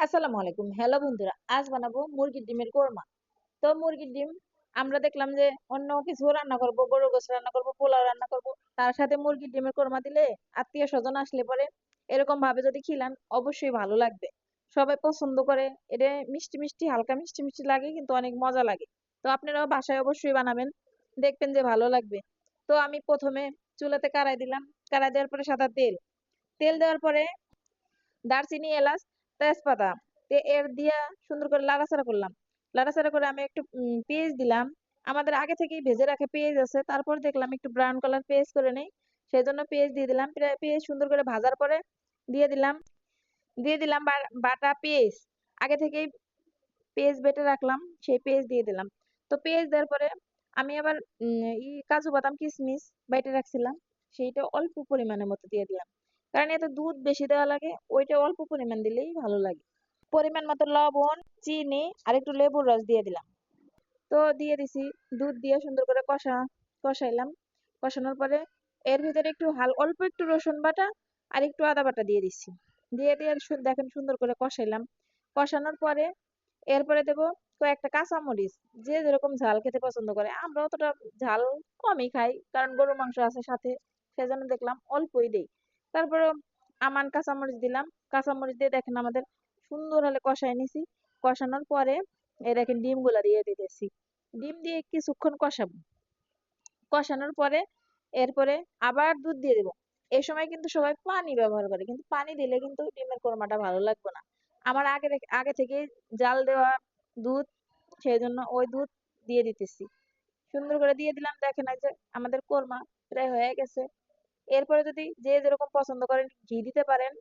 আসসালামু আলাইকুম। হ্যালো বন্ধুরা, আজ বানাবো মুরগির ডিমের কোরমা। তো মুরগির ডিম আমরা দেখলাম যে অন্য কিছু রান্না করব, গরুর গোশত রান্না করব, পোলাও রান্না করব। তার সাথে মুরগির ডিমের কোরমা দিলে আত্মীয় স্বজন আসলে পরে এরকম ভাবে যদি খিলান অবশ্যই ভালো লাগবে। সবাই পছন্দ করে। এটা মিষ্টি মিষ্টি হালকা মিষ্টি মিষ্টি লাগে কিন্তু অনেক মজা লাগে। তো আপনারাও বাসায় অবশ্যই বানাবেন। দেখবেন যে ভালো লাগবে। তো আমি প্রথমে চুলাতে কড়াই দিলাম। কড়াই দেওয়ার পরে সাদা তেল। তেল দেওয়ার পরে দারচিনি, এলাচ, তেজপাতা এর দিয়া সুন্দর করে লাড়াচাড়া করলাম। লাড়াচাড়া করে আমি একটু পেঁয়াজ দিলাম। আমাদের আগে থেকেই ভেজে রাখা পেঁয়াজ আছে। তারপর দেখলাম একটু ব্রাউন কালার পেঁয়াজ করে নেই। সেজন্য পেঁয়াজ দিয়ে দিলাম। পেঁয়াজ সুন্দর করে ভাজার পরে দিয়ে দিলাম দিয়ে দিলাম বাটা পেঁয়াজ। আগে থেকেই পেঁয়াজ বেটে রাখলাম, সেই পেঁয়াজ দিয়ে দিলাম। তো পেঁয়াজ দেওয়ার পরে আমি আবার কাজু বাদাম কিশমিশ বেটে রাখছিলাম, সেইটা অল্প পরিমাণের মতো দিয়ে দিলাম। কারণ এতে দুধ বেশি দেওয়া লাগে, ওইটা অল্প পরিমাণ দিলেই ভালো লাগে। পরিমাণ মতো লবণ, চিনি আর একটু লেবুর রস দিয়ে দিলাম। তো দিয়ে দিছি, দুধ দিয়ে সুন্দর করে কষাইলাম। কষানোর পরে এর ভিতরে একটু অল্প একটু রসুন বাটা আর একটু আদা বাটা দিয়ে দিচ্ছি। দিয়ে দেখেন সুন্দর করে কষাইলাম। কষানোর পরে এরপরে দেবো কয়েকটা কাঁচামরিচ। যে যেরকম ঝাল খেতে পছন্দ করে, আমরা অতটা ঝাল কমই খাই কারণ গরুর মাংস আছে সাথে, সেজন্য দেখলাম অল্পই দেই। তারপরে কাঁচামরিচ দিলাম। কাঁচামরিচ দিয়ে দেখেন আমাদের সুন্দর হলে কষাই নিছি। কষানোর পরে এই দেখেন ডিম গুলা দিয়ে দিতেছি। ডিম দিয়ে কিছুক্ষণ কষাবো। কষানোর পরে এরপরে আবার দুধ দিয়ে দেবো। এই সময় কিন্তু সবাই পানি ব্যবহার করে, কিন্তু পানি দিলে কিন্তু ডিমের কোরমাটা ভালো লাগবে না। আমার আগে থেকে জাল দেওয়া দুধ, সেই জন্য ওই দুধ দিয়ে দিতেছি। সুন্দর করে দিয়ে দিলাম। দেখেন এই যে আমাদের কোরমা প্রায় হয়ে গেছে। এরপরে যদি যে যেরকম পছন্দ করেন ঘি দিতে পারেন।